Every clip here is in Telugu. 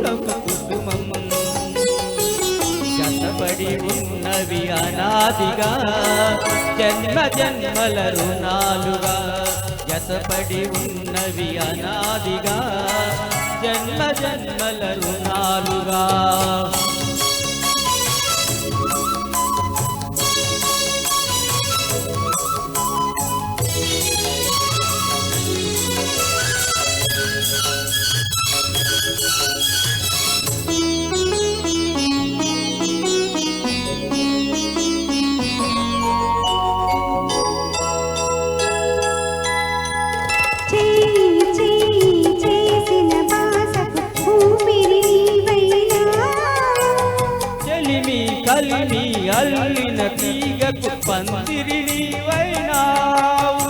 కురులకు కుసుమం జతపడి ఉన్నవి అనాదిగా జన్మ జన్మల రుణాలుగా జతపడి ఉన్నవి అనాదిగా జన్మ జన్మల రుణాలుగా కలిమి అల్లిన తీగకు పందిరి నీవైనావు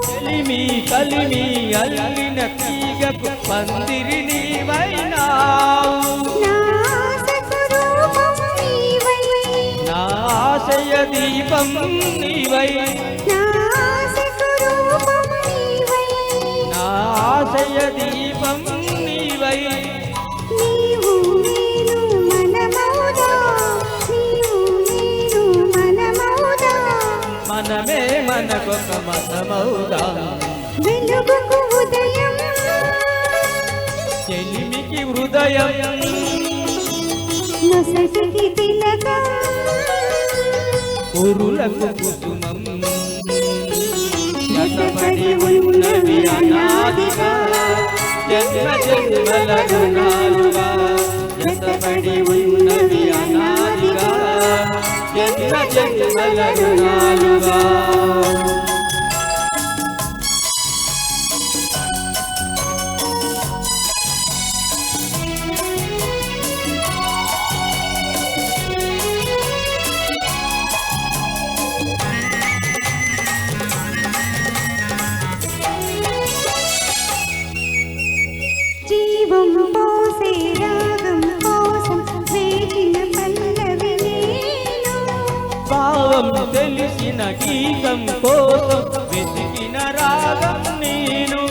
కలిమి కలిమి అల్లిన తీగకు పందిరి నీవైనావు నా ఆశయ దీపం నీవై ఆశయ దీపం నీవై నీవు నేను మనమౌదా మనమే మనకొక మతమౌదా వెలుగుకు ఉదయం చెలిమికి హృదయం నొసటికి తిలకం కురులకు కుసుమం జతపడి ఉన్నవి అనాదిగా జన్మ జన్మల రుణాలుగా జతపడి ఉన్నవి అనాదిగా జన్మ జన్మల రుణాలుగా జీవం పోసే రాగం కోసం వేచిన పల్లవి నేను భావం తెలిసిన గీతం కోసం వెతికిన రాగం నేను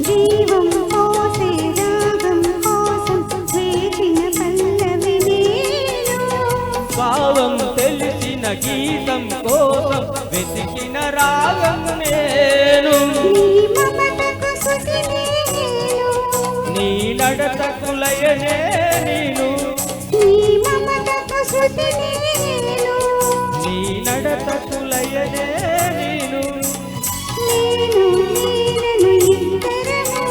జీవం పోసే రాగం కోసం వేచిన పల్లవి నేను భావం తెలిసిన గీతం కోసం వెతికిన రాగం నేను నీ నడతకు లయనే నేను నీ మమతకు శృతి నేను నీ నడతకు లయనే నేను నేను ఇద్దరము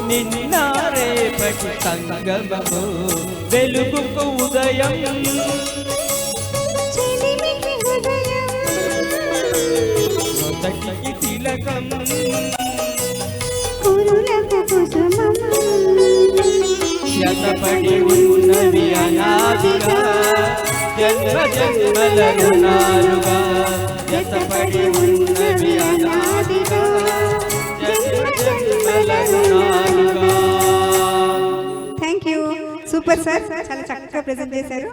నిన్న రేపటి సంగమము వెలుగుకు ఉదయం చెలిమికి హృదయం మొదటికి తిలకం కురులకు కుసుమం జతపడి ఉన్నవి అనాదిగా జన్మ జన్మల రుణాలుగా జతపడి ఉన్నవి అనాదిగా జన్మ జన్మల రుణాలుగా. థ్యాంక్ యూ సూపర్ సార్ చాలా చక్కగా ప్రెజెంట్ చేశారు.